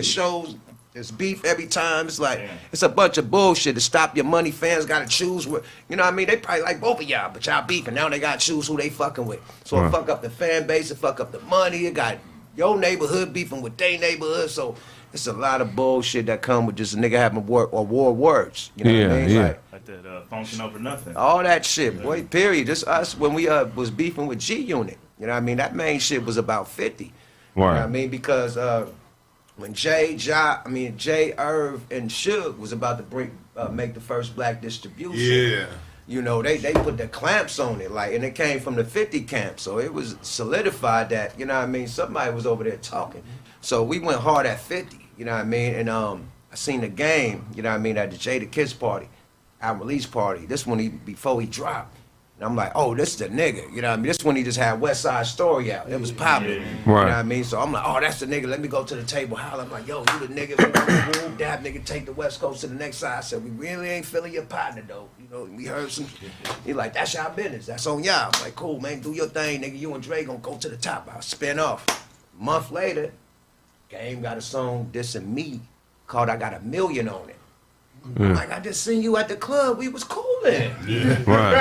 shows. There's beef every time. It's like, it's a bunch of bullshit to stop your money. Fans got to choose what, you know what I mean? They probably like both of y'all, but y'all beefing. Now they got to choose who they fucking with. So it fuck up the fan base, it fuck up the money. It got your neighborhood beefing with their neighborhood. So it's a lot of bullshit that come with just a nigga having war words. You know what I mean? Like that function over nothing. All that shit, boy, period. Just us, when we was beefing with G Unit. You know what I mean? That main shit was about 50. You know what I mean? Because when J Irv and Suge was about to make the first black distribution, you know, they put the clamps on it, like, and it came from the 50 camp, so it was solidified that, you know what I mean, somebody was over there talking. So we went hard at 50, you know what I mean, and I seen the game, you know what I mean, at the Jada Kiss party, our release party. This one before he dropped. And I'm like, oh, this is the nigga. You know what I mean? This when he just had West Side Story out. It was popping. You know what I mean? So I'm like, oh, that's the nigga. Let me go to the table. Holler. I'm like, yo, you the nigga. That nigga take the West Coast to the next side. I said, we really ain't feeling your partner, though. You know, we heard some. He like, that's y'all business. That's on y'all. I'm like, cool, man. Do your thing, nigga. You and Dre gonna go to the top. I'll spin off. A month later, Game got a song dissing me called I Got a Million on it. I'm like, I just seen you at the club. We was coolin'. Right.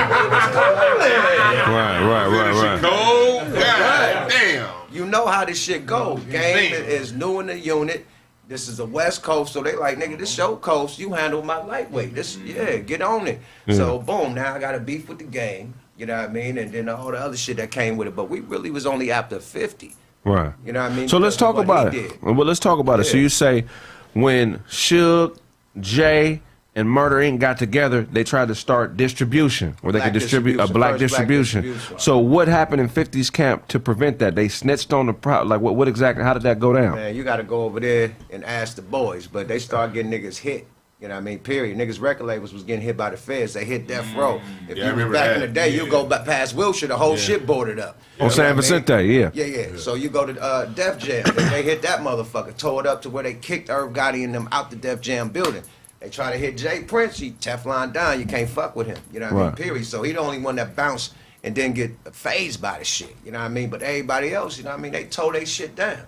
Right. Cold. God damn. You know how this shit go. Game is new in the unit. This is the West Coast, so they like, nigga, this your coast. You handle my lightweight. This, get on it. So boom, now I got a beef with the Game. You know what I mean? And then all the other shit that came with it. But we really was only after 50. Right. You know what I mean? So let's talk about it. Well, let's talk about it. So you say when Suge, Jay, and Murder Inc. got together, they tried to start distribution, where they could distribute a black distribution. So what happened in 50's camp to prevent that? They snitched on the like what exactly? How did that go down? Man, you got to go over there and ask the boys, but they started getting niggas hit. You know what I mean? Period. Niggas record labels was getting hit by the feds. They hit Death Row. If you remember back in the day, you go past Wilshire, the whole shit boarded up. On San Vicente, Yeah. So you go to Def Jam. They hit that motherfucker, tore it up to where they kicked Irv Gotti and them out the Def Jam building. They try to hit Jay Prince, he Teflon down. You can't fuck with him. You know what I mean? Period. So he the only one that bounced and didn't get phased by the shit. You know what I mean? But everybody else, you know what I mean? They tore their shit down.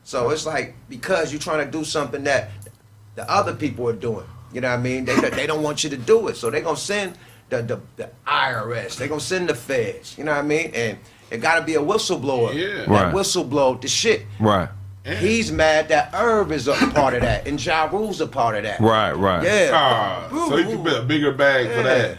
So it's like, because you're trying to do something that the other people are doing. You know what I mean? They don't want you to do it. So they're going to send the IRS. They're going to send the feds. You know what I mean? And it got to be a whistleblower. That whistleblow the shit. Right. He's mad that Irv is a part of that, and Ja Rule's a part of that. Right. Yeah. So you can build a bigger bag for that.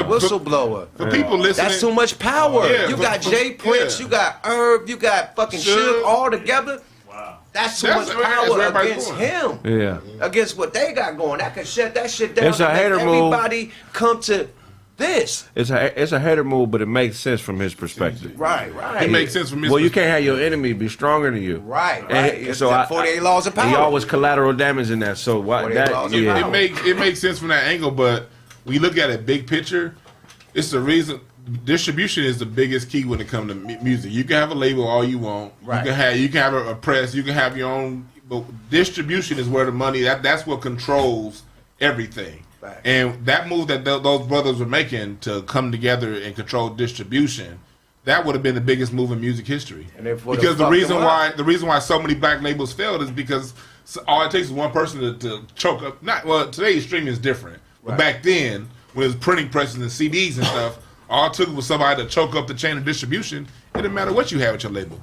Whistleblower. For people listening. That's too much power. You got Jay Prince, you got Irv, you got fucking Suge all together. Wow. That's too much power against him. Yeah. Against what they got going. That could shut that shit down. It's a hater move. Everybody come to this. It's a hater move, but it makes sense from his perspective. Right. It makes sense from his Well, you can't have your enemy be stronger than you. Right. And so 48 laws of power. He always collateral damage in that. So it makes sense from that angle, but when you look at it big picture, it's the reason distribution is the biggest key when it comes to music. You can have a label all you want. Right. You can have a press. You can have your own. But distribution is where the money. That's what controls everything. Right. And that move that those brothers were making to come together and control distribution, that would have been the biggest move in music history. Because the reason why so many black labels failed is because all it takes is one person to choke up. Today streaming is different. But back then, when it was printing presses and CDs and stuff, all it took was somebody to choke up the chain of distribution. It didn't matter what you had with your label.